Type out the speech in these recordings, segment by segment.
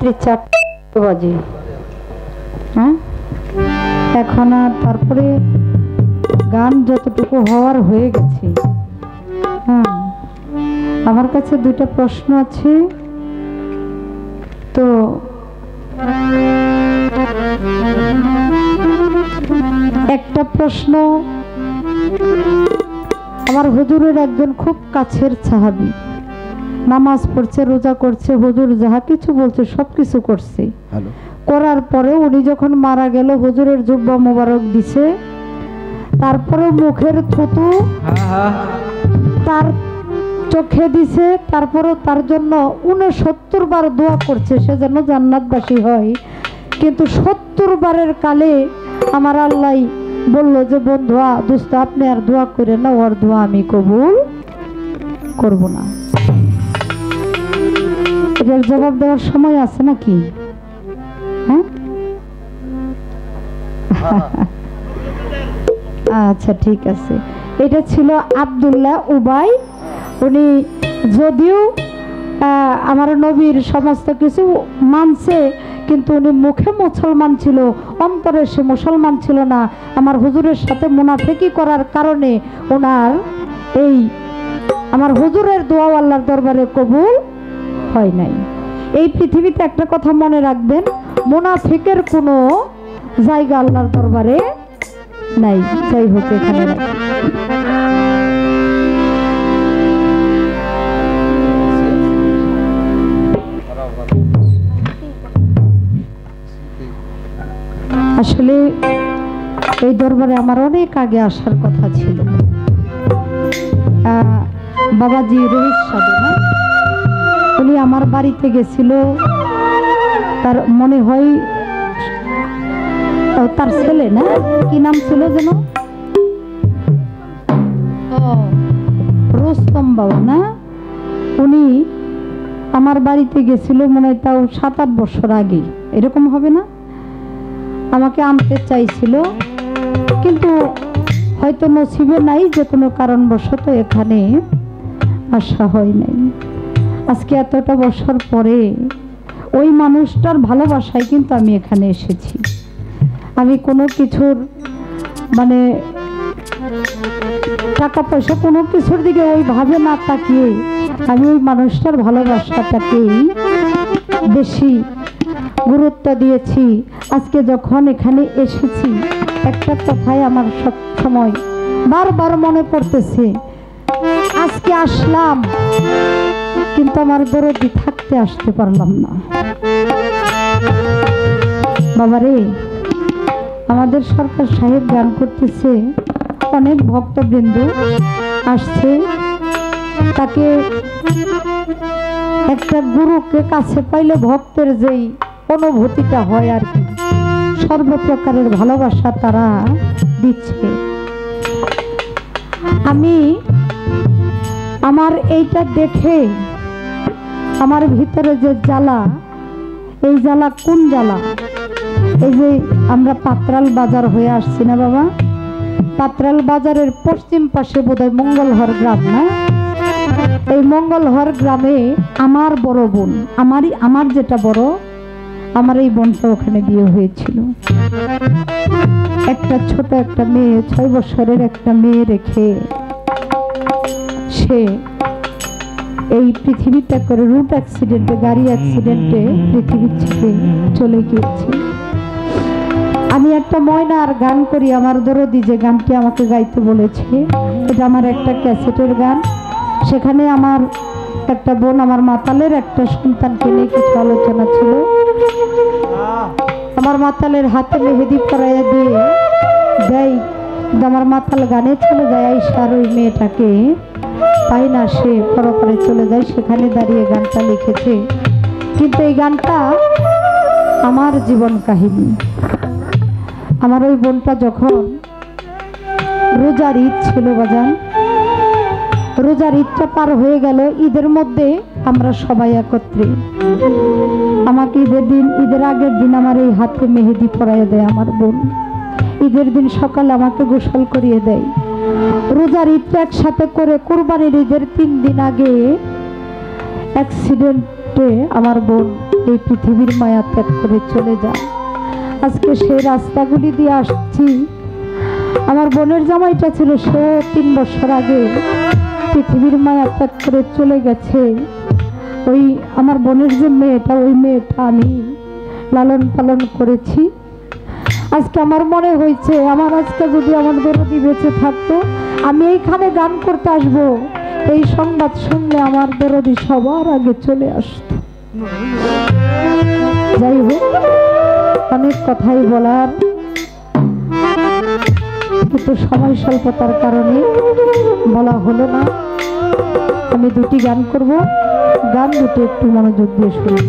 রাত্রি 4 বাজে। হ্যাঁ, এখন আর তারপরে গান যতটুকু হওয়ার হয়ে গেছে। হ্যাঁ, আমার কাছে দুইটা প্রশ্ন আছে, তো একটা প্রশ্ন, আমার হুজুরের একজন খুব কাছের সাহাবী, নামাজ পড়ছে, রোজা করছে, হুজুর যাহা কিছু বলছে সব কিছু করছে, করার পরে উনি যখন মারা গেল হুজুরের জুব্বা মোবারক দিছে, তারপরে মুখের থুতু তার চোখে দিছে, তারপরে তার জন্য 69 বার দোয়া করছে সে যেন জান্নাতবাসী হয়। কিন্তু 70 বারের কালে আমার আল্লাহ বলল যে বন্ধু দোস্ত আপনি আর দোয়া করে না, ওর দোয়া আমি কবুল করব না। এটার জবাব দেওয়ার সময় আছে নাকি? হ্যাঁ, আচ্ছা ঠিক আছে। এটা ছিল আব্দুল্লাহ উবাই। উনি যদিও আমার নবীর সমস্ত কিছু মানছে, কিন্তু উনি মুখে মুসলমান ছিল, অন্তরে সে মুসলমান ছিল না। আমার হুজুরের সাথে মুনাফিকি করার কারণে ওনার এই আমার হুজুরের দোয়া আল্লাহর দরবারে কবুল হয় নাই। এই পৃথিবীতে একটা কথা মনে রাখবেন, মুনাফিকের কোনো জায়গা আল্লাহর দরবারে নাই। যাই হোক, এখানে আসলে এই দরবারে আমার অনেক আগে আসার কথা ছিল। বাবাজি রহিত সাধু না, উনি আমার বাড়িতে গেছিল, তার মনে হয় তার ছেলে না, কি নাম ছিল যেন, রোস্তম বাবা না, উনি আমার বাড়িতে গেছিল মনে হয় তাও 7-8 বছর আগে, এরকম হবে না। আমাকে আনতে চাইছিল, কিন্তু হয়তো নসিবে নাই, যে কোনো কারণবশত এখানে আসা হয় নাই। আজকে এতটা বছর পরে ওই মানুষটার ভালোবাসায় কিন্তু আমি এখানে এসেছি। আমি কোনো কিছুর মানে টাকা পয়সা কোনো কিছুর দিকে ওইভাবে না তাকিয়ে আমি ওই মানুষটার ভালোবাসাটাকেই বেশি গুরুত্ব দিয়েছি। আজকে যখন এখানে এসেছি, একটা কথাই আমার সব সময় বারবার মনে পড়তেছে, আজকে আসলাম কিন্তু আমার দরদি থাকতে আসতে পারলাম না। বাবারে, আমাদের সরকার সাহেব গান করতেছে, অনেক ভক্তবৃন্দ আসছে, তাকে একটা গুরুকে কাছে পাইলে ভক্তের যেই অনুভূতিটা হয় আর কি, সর্বপ্রকারের ভালোবাসা তারা দিচ্ছে। আমি আমার এইটা দেখে আমার ভিতরে যে জ্বালা, এই জ্বালা কোন জ্বালা? এই যে আমরা পাত্রাল বাজার হয়ে আসছি না বাবা, পাত্রাল বাজারের পশ্চিম পাশে বোধহয় মঙ্গলহর গ্রাম না, এই মঙ্গলহর গ্রামে আমার বড় বোন, আমার যেটা বড়, আমার এই বোনটা ওখানে বিয়ে হয়েছিল। একটা ছোট একটা মেয়ে, 6 বছরের একটা মেয়ে রেখে সে এই পৃথিবী ত্যাগ করে রুট অ্যাক্সিডেন্টে, গাড়ি অ্যাক্সিডেন্টে পৃথিবী ছেড়ে চলে গিয়েছে। আমি একটা ময়নার গান করি, আমার দরদি যে গানটি আমাকে গাইতে বলেছে, এটা আমার একটা ক্যাসেটের গান। সেখানে আমার একটা বোন, আমার মাতালের একটা সন্তানকে নিয়ে কিছু আলোচনা ছিল। আমার মাতালের হাতে মেহেদি পরাইয়া দিয়ে দেয়, আমার মাতাল গানে চলে যায়, আইসার ওই মেয়েটাকে পাই না, সে পরপরে চলে যায়, সেখানে দাঁড়িয়ে গানটা লিখেছে। কিন্তু এই গানটা আমার জীবন কাহিনী। আমার ওই বোনটা যখন রোজার ঈদ ছিল বাজান, রোজার ঈদটা পার হয়ে গেল, ঈদের মধ্যে আমরা সবাই একত্রে, আমাকে ঈদের আগের দিন আমার এই হাতে মেহেদি পরাইয়ে দেয় আমার বোন। ঈদের দিন সকালে আমাকে গোসল করিয়ে দেয়। রোজার ঈদটা একসাথে করে কোরবানির ঈদের 3 দিন আগে অ্যাক্সিডেন্টে আমার বোন এই পৃথিবীর মায়া ত্যাগ করে চলে যায়। আজকে সেই রাস্তাগুলি দিয়ে আসছি। আমার বোনের জামাইটা ছিল, সে 3 বছর আগে পৃথিবীর মায়া ত্যাগ করে চলে গেছে। ওই আমার বোনের যে মেয়েটা, ওই মেয়েটা আমি লালন পালন করেছি। আজকে আমার মনে হয়েছে, আমার আজকে যদি আমার দরদি বেঁচে থাকতো, আমি এইখানে গান করতে আসবো, এই সংবাদ শুনলে আমার দরদি সবার আগে চলে আসতো। যাই হোক, অনেক কথাই বলার, কিন্তু সময় স্বল্পতার কারণে বলা হলো না। আমি 2টি গান করব, গান দুটো একটু মনোযোগ দিয়ে শুনুন।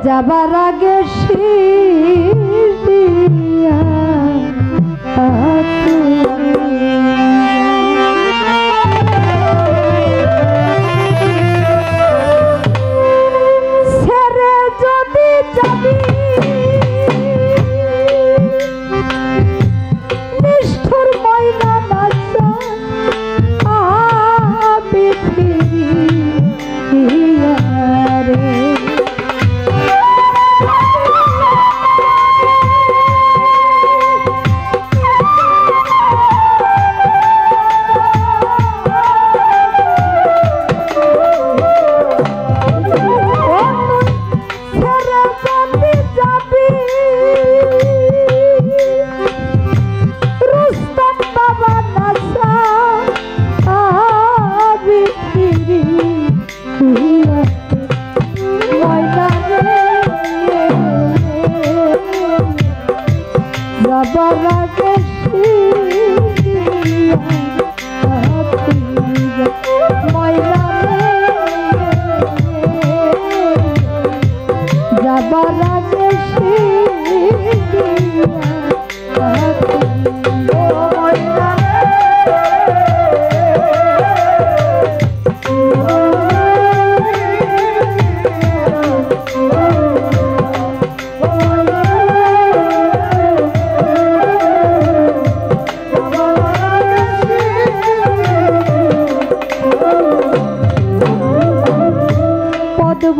যাবার আগে শিরিয়া ছেড়ে যদি যাবি নিষ্ঠুর ময়না নাচা আবি ফিরিয়া রে।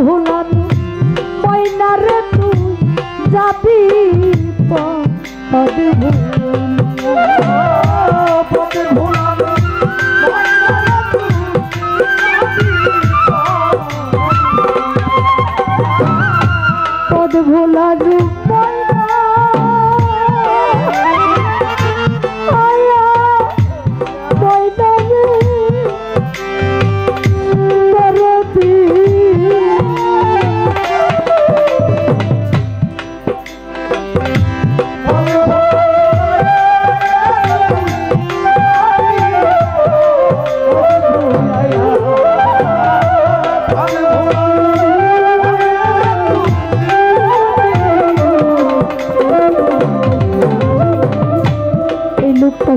ভুলান ময়না রে তুই যাবি পদ ভুলান পদ ভুলান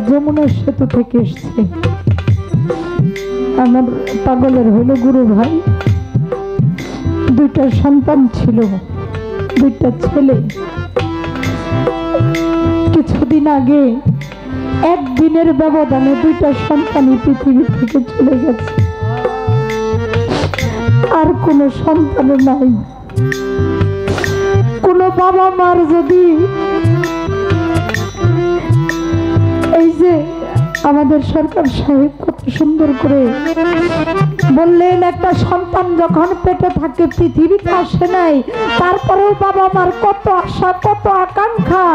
যমুনা সেতু থেকে এসছে। আমার পাগলের হলো গুরু ভাই, 2টা সন্তান ছিল, 2টা ছেলে। কিছুদিন আগে একদিনের ব্যবধানে 2টা সন্তানই পৃথিবী থেকে চলে গেছে। আর কোনো সন্তান নাই। কোনো বাবা মার যদি এই যে আমাদের সরকার সাহেব কত সুন্দর করে বললেন, একটা সন্তান যখন পেটে থাকে পৃথিবীতে আসে নাই, তারপরেও বাবা মার কত আশা, কত আকাঙ্ক্ষা,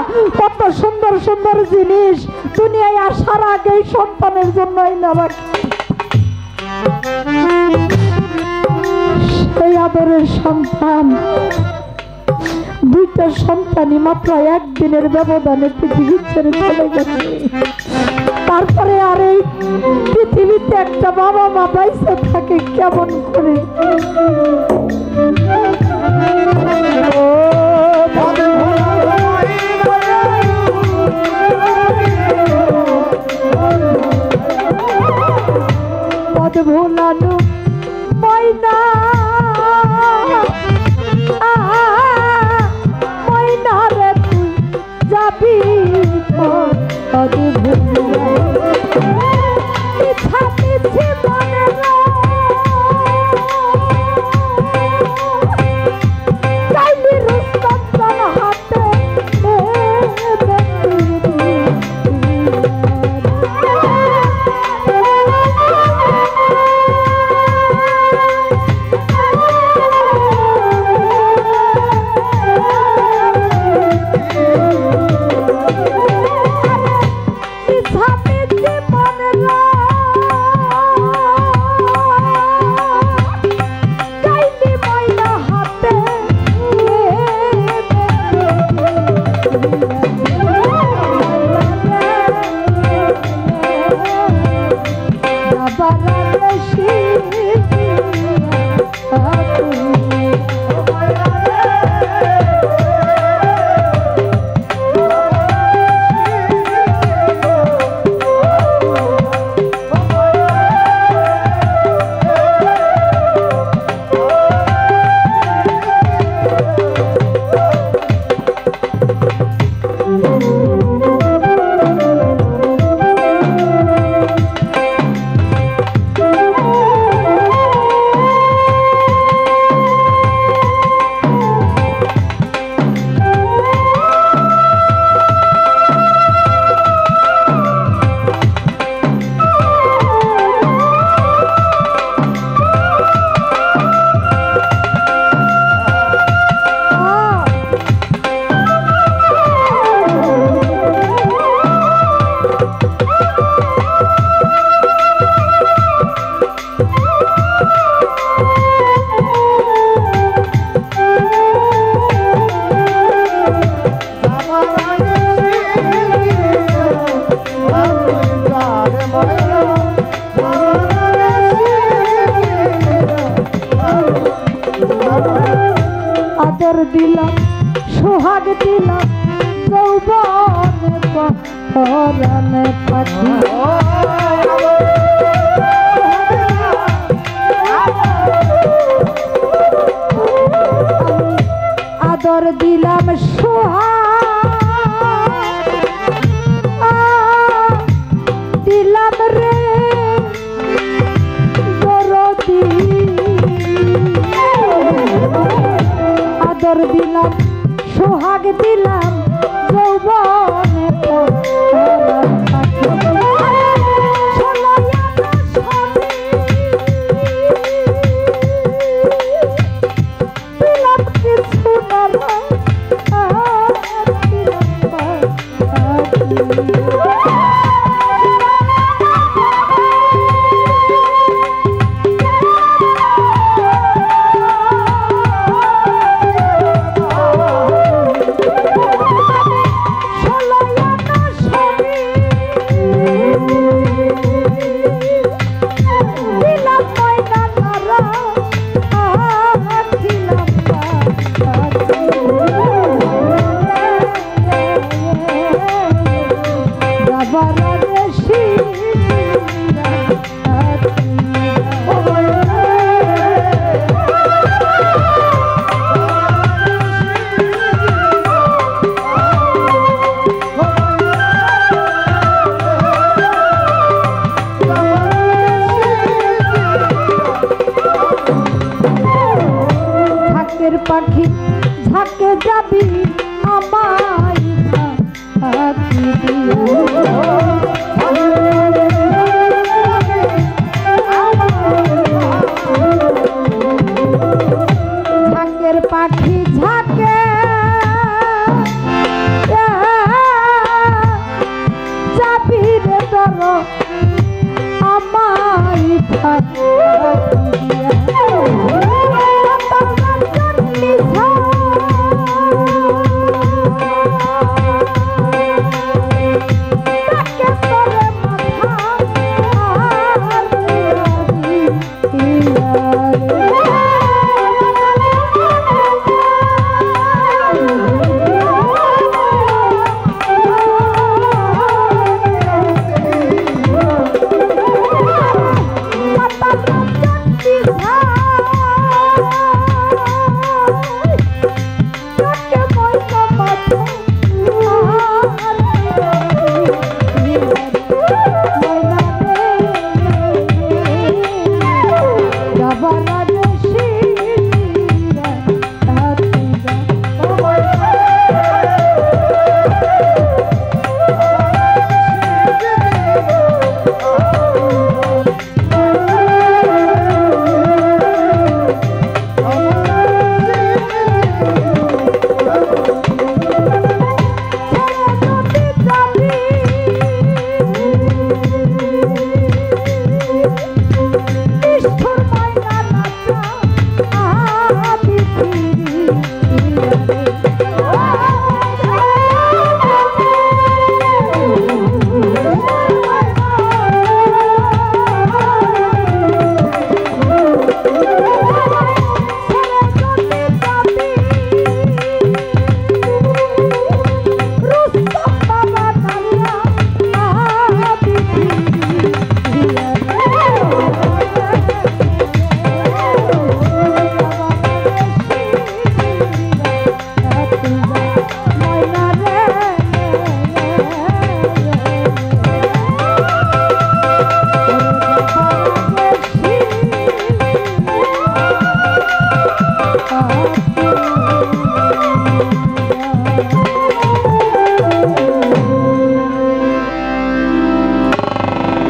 কত সুন্দর সুন্দর জিনিস দুনিয়ায় আসার আগে সন্তানের জন্যই না রাখে। ওই আদরের সন্তান দুইটা সন্তানই মাত্র একদিনের ব্যবধানে পৃথিবী ছেড়ে চলে গেছে। তারপরে আর এই পৃথিবীতে একটা বাবা মা বাইসে থাকে কেমন করে? পদ ভোলানো ময়না ময়না রে তুই যাবি পদ ভোলা মিছা মিছি মনে কাইলি রুস্তম হাতে দিলাম সোহাগ দিলাম যৌবনে পরাণে পাখি আদর দিলাম সোহাগ দিলাম রে দরদি আদর দিলাম সোহাগ দিলাম যৌবনে পাখি ঝাঁকে যাবি আমায় ঝাঁকের পাখি ঝাঁকে যাবি রে তোর আমায়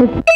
এই